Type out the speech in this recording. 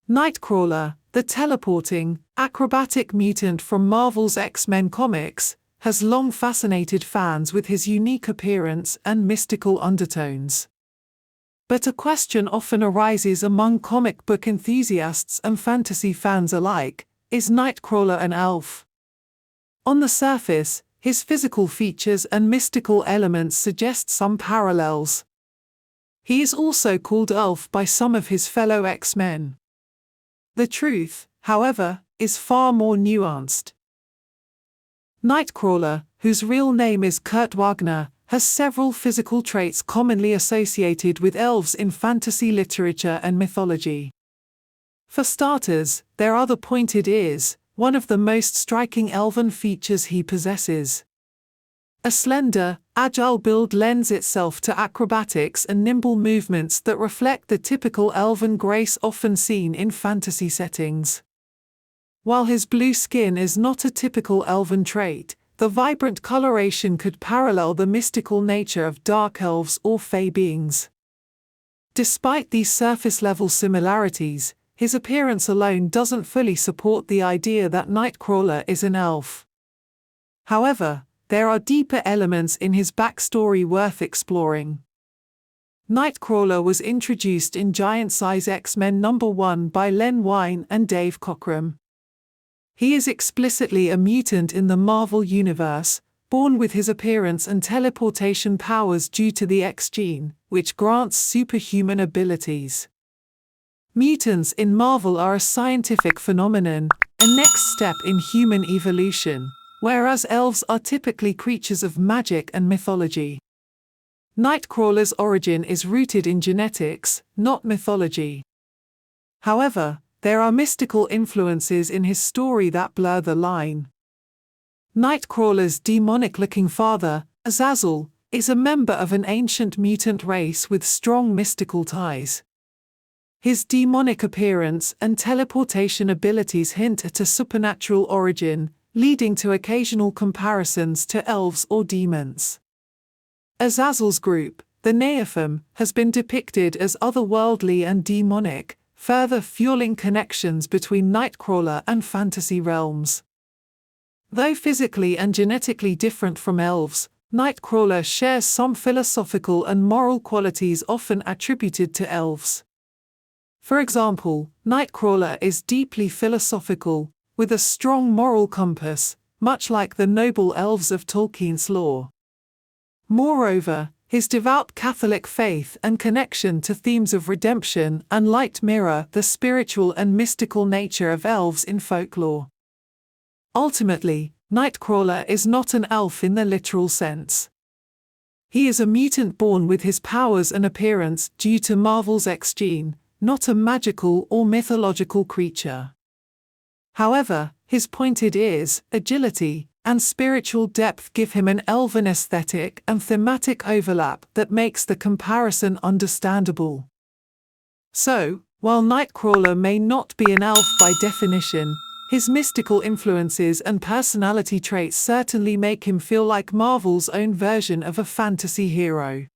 Nightcrawler, the teleporting, acrobatic mutant from Marvel's X-Men comics, has long fascinated fans with his unique appearance and mystical undertones. But a question often arises among comic book enthusiasts and fantasy fans alike: is Nightcrawler an elf? On the surface, his physical features and mystical elements suggest some parallels. He is also called elf by some of his fellow X-Men. The truth, however, is far more nuanced. Nightcrawler, whose real name is Kurt Wagner, has several physical traits commonly associated with elves in fantasy literature and mythology. For starters, there are the pointed ears, one of the most striking elven features he possesses. A slender, agile build lends itself to acrobatics and nimble movements that reflect the typical elven grace often seen in fantasy settings. While his blue skin is not a typical elven trait, the vibrant coloration could parallel the mystical nature of dark elves or fey beings. Despite these surface-level similarities, his appearance alone doesn't fully support the idea that Nightcrawler is an elf. However, there are deeper elements in his backstory worth exploring. Nightcrawler was introduced in Giant Size X-Men #1 by Len Wein and Dave Cockrum. He is explicitly a mutant in the Marvel Universe, born with his appearance and teleportation powers due to the X gene, which grants superhuman abilities. Mutants in Marvel are a scientific phenomenon, a next step in human evolution, whereas elves are typically creatures of magic and mythology. Nightcrawler's origin is rooted in genetics, not mythology. However, there are mystical influences in his story that blur the line. Nightcrawler's demonic-looking father, Azazel, is a member of an ancient mutant race with strong mystical ties. His demonic appearance and teleportation abilities hint at a supernatural origin, leading to occasional comparisons to elves or demons. Azazel's group, the Neophim, has been depicted as otherworldly and demonic, further fueling connections between Nightcrawler and fantasy realms. Though physically and genetically different from elves, Nightcrawler shares some philosophical and moral qualities often attributed to elves. For example, Nightcrawler is deeply philosophical, with a strong moral compass, much like the noble elves of Tolkien's lore. Moreover, his devout Catholic faith and connection to themes of redemption and light mirror the spiritual and mystical nature of elves in folklore. Ultimately, Nightcrawler is not an elf in the literal sense. He is a mutant born with his powers and appearance due to Marvel's X gene, not a magical or mythological creature. However, his pointed ears, agility, and spiritual depth give him an elven aesthetic and thematic overlap that makes the comparison understandable. So, while Nightcrawler may not be an elf by definition, his mystical influences and personality traits certainly make him feel like Marvel's own version of a fantasy hero.